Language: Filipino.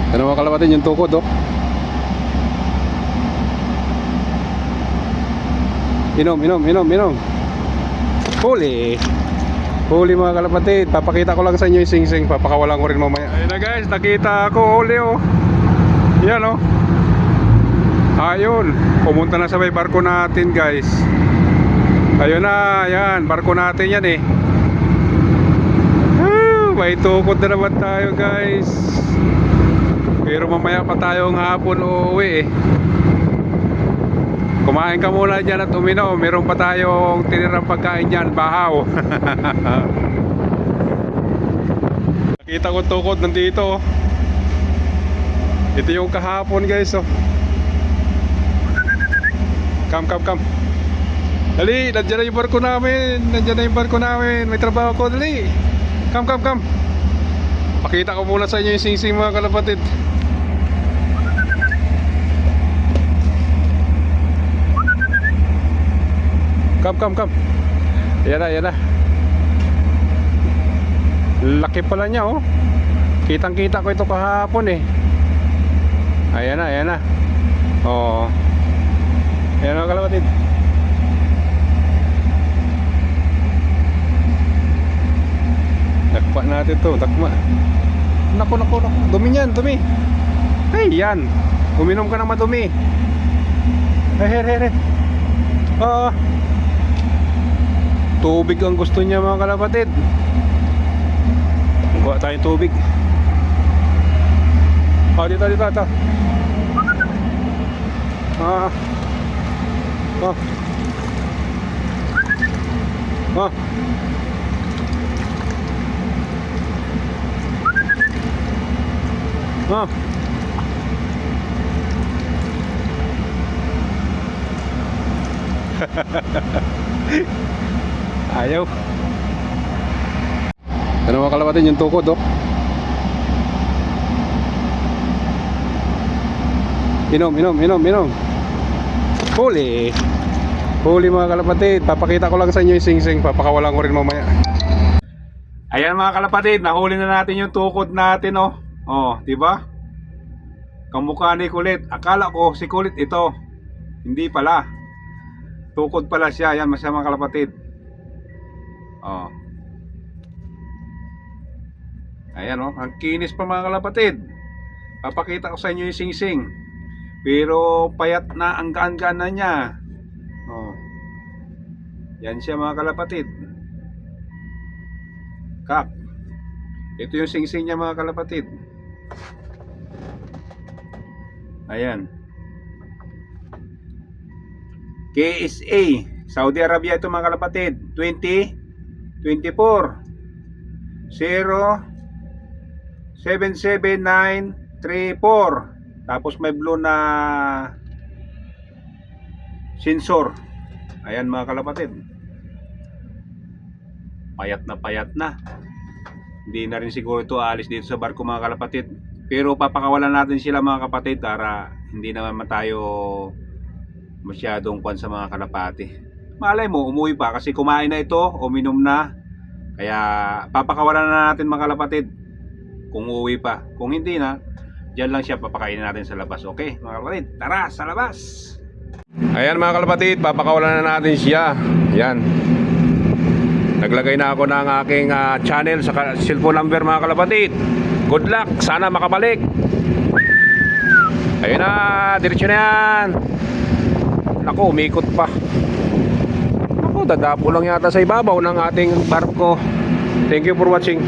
Ano mga kalapatid, yung tukod oh. Inom. Huli mga kalapatid. Papakita ko lang sa inyo yung sing-sing. Papakawalan ko rin mamaya. Ayun na guys, nakita ako huli oh. Yan oh. Ayun, pumunta na sa may barko natin guys. Ayun na, yan, barko natin yan eh. May tukod na naman tayo guys. Pero mamaya pa tayong hapon uuwi eh. Kumain ka muna dyan at uminom. Meron pa tayong tinirang pagkain dyan, bahaw. Nakita ko tukod nandito. Ito yung kahapon guys oh. Come. Dali, nandiyan na yung barko namin. May trabaho ko, dali. Come. Pakita ko muna sa inyo yung sing-sing mga kalapatid. Come. Yan na. Laki pala niya oh. Kitang-kita ko ito kahapon eh. Ayan na. Oo. Ayan mga kalapatid. Dakpa natin to, dakma. Naku. Dumi yan. Hey, yan. Uminom ka ng madumi. Here. Oo. Tubig ang gusto niya mga kalapatid. Kuha tayong tubig. Dito. Ayaw. Ano mga kalapatid, yung tukod oh. Inom. Huli mga kalapatid. Papakita ko lang sa inyo yung sing-sing. Papakawalan ko rin mamaya. Ayan mga kalapatid, nahuli na natin yung tukod natin oh. Oh, diba? Kamukha ni Kulit. Akala ko si Kulit ito. Hindi pala. Tukod pala siya. Ayan mga kalapatid. Oh. Ayan oh, ang kinis pa mga kalapatid. Papakita ko sa inyo yung sing-sing. Pero payat na, ang gaan-gaan na niya. Oh. Yan siya mga kalapatid. Kak. Ito yung sing-sing niya mga kalapatid. Ayan. KSA Saudi Arabia ito mga kalapatid. 2024 077934. Tapos may blue na sensor. Ayan mga kalapatid. Payat na. Hindi na rin siguro ito aalis dito sa barko mga kalapatid. Pero papakawalan natin sila mga kapatid para hindi naman tayo masyadong kwan sa mga kalapati. Malay mo umuwi pa kasi kumain na ito, uminom na. Kaya papakawalan na natin mga kalapatid kung uuwi pa. Kung hindi na, diyan lang siya, papakainin natin sa labas. Okay mga kalapatid, tara sa labas. Ayan mga kalapatid, papakawalan na natin siya. Yan. Naglagay na ako ng aking channel sa cellphone number mga kalapatid. Good luck, sana makabalik. Ayun na, diretso na yan. Naku, umikot pa. Naku, dadapo lang yata sa ibabaw ng ating barko. Thank you for watching.